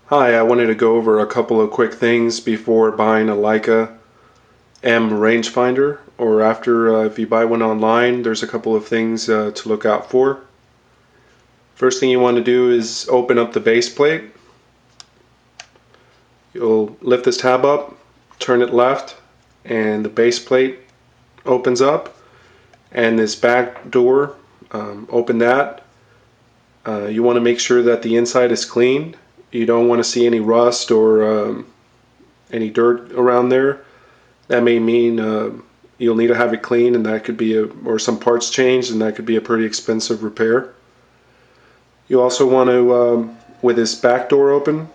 Hi, I wanted to go over a couple of quick things before buying a Leica M rangefinder, or after. If you buy one online, there's a couple of things to look out for. First thing you want to do is open up the base plate. You'll lift this tab up, turn it left, and the base plate opens up, and this back door, open that. You want to make sure that the inside is clean. You don't want to see any rust or any dirt around there. That may mean you'll need to have it cleaned, and that could be or some parts changed, and that could be a pretty expensive repair. You also want to, with this back door open,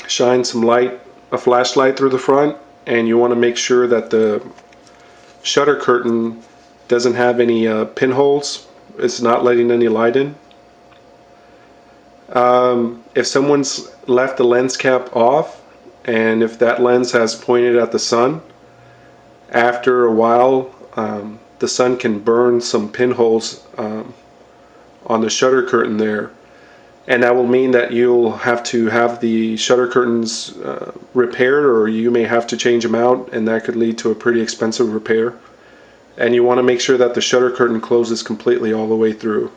shine some light, a flashlight through the front, and you want to make sure that the shutter curtain doesn't have any pinholes. It's not letting any light in. If someone's left the lens cap off, and if that lens has pointed at the sun, after a while the sun can burn some pinholes on the shutter curtain there, and that will mean that you'll have to have the shutter curtains repaired, or you may have to change them out, and that could lead to a pretty expensive repair. And you want to make sure that the shutter curtain closes completely all the way through.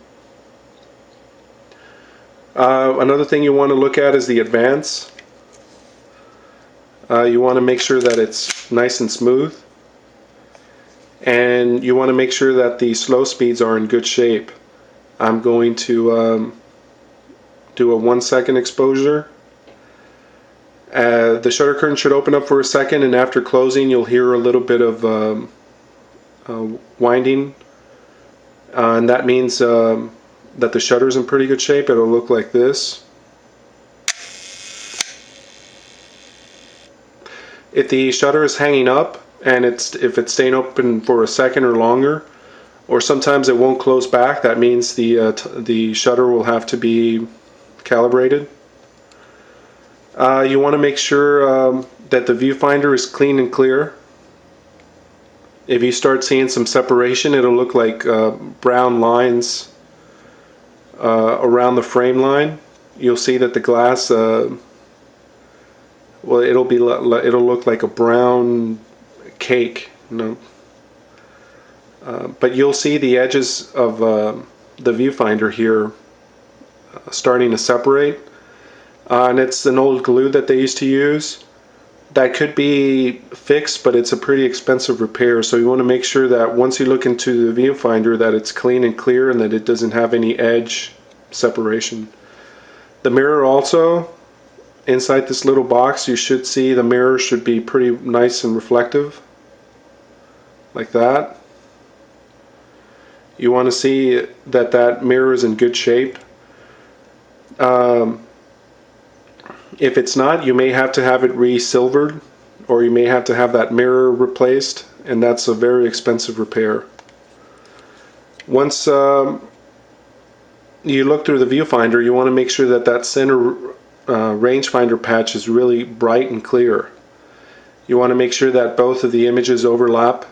Another thing you want to look at is the advance. You want to make sure that it's nice and smooth, and you want to make sure that the slow speeds are in good shape. I'm going to do a 1 second exposure. The shutter curtain should open up for a second, and after closing you'll hear a little bit of winding, and that means that the shutter's in pretty good shape. It'll look like this. If the shutter is hanging up and if it's staying open for a second or longer, or sometimes it won't close back, that means the shutter will have to be calibrated. You want to make sure that the viewfinder is clean and clear. If you start seeing some separation, it'll look like brown lines around the frame line. You'll see that the glass, well, it'll look like a brown cake, you know. But you'll see the edges of the viewfinder here starting to separate, and it's an old glue that they used to use. That could be fixed, but it's a pretty expensive repair, so you want to make sure that once you look into the viewfinder that it's clean and clear and that it doesn't have any edge separation. The mirror also, inside this little box, you should see the mirror should be pretty nice and reflective, like that. You want to see that that mirror is in good shape. If it's not, you may have to have it re-silvered, or you may have to have that mirror replaced, and that's a very expensive repair. Once you look through the viewfinder, you want to make sure that that center rangefinder patch is really bright and clear. You want to make sure that both of the images overlap.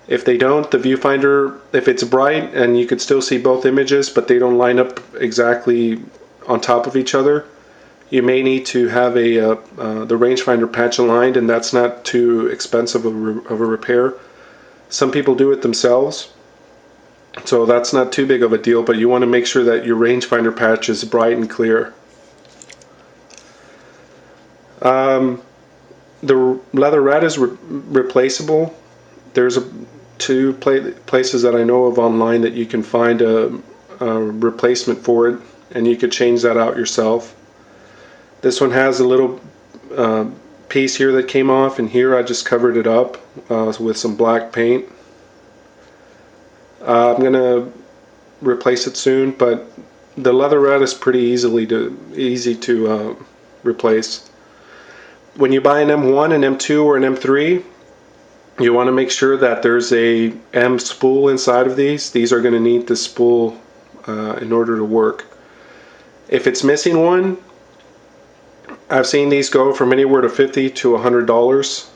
If they don't, the viewfinder, if it's bright and you could still see both images but they don't line up exactly on top of each other, you may need to have the rangefinder patch aligned, and that's not too expensive of a repair. Some people do it themselves, so that's not too big of a deal, but you want to make sure that your rangefinder patch is bright and clear. The leatherette is replaceable. There's two places that I know of online that you can find a replacement for it, and you could change that out yourself. This one has a little piece here that came off, and here I just covered it up with some black paint. I'm gonna replace it soon, but the leatherette is pretty easy to replace. When you buy an M1, an M2, or an M3, you want to make sure that there's a M spool inside of these. These are going to need the spool in order to work. If it's missing one, I've seen these go from anywhere to $50 to $100.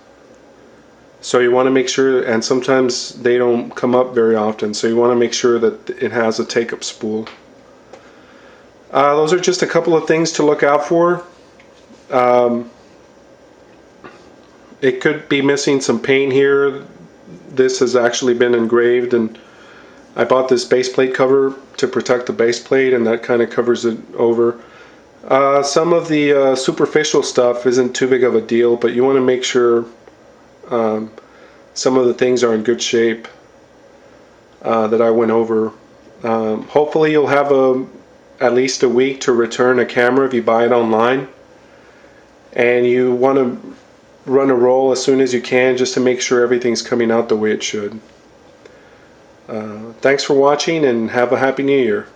So you want to make sure, and sometimes they don't come up very often, so you want to make sure that it has a take-up spool. Those are just a couple of things to look out for. It could be missing some paint here. This has actually been engraved, and I bought this base plate cover to protect the base plate, and that kind of covers it over. Some of the superficial stuff isn't too big of a deal, but you want to make sure some of the things are in good shape that I went over. Hopefully you'll have at least a week to return a camera if you buy it online, and you want to run a roll as soon as you can just to make sure everything's coming out the way it should. Thanks for watching, and have a happy new year.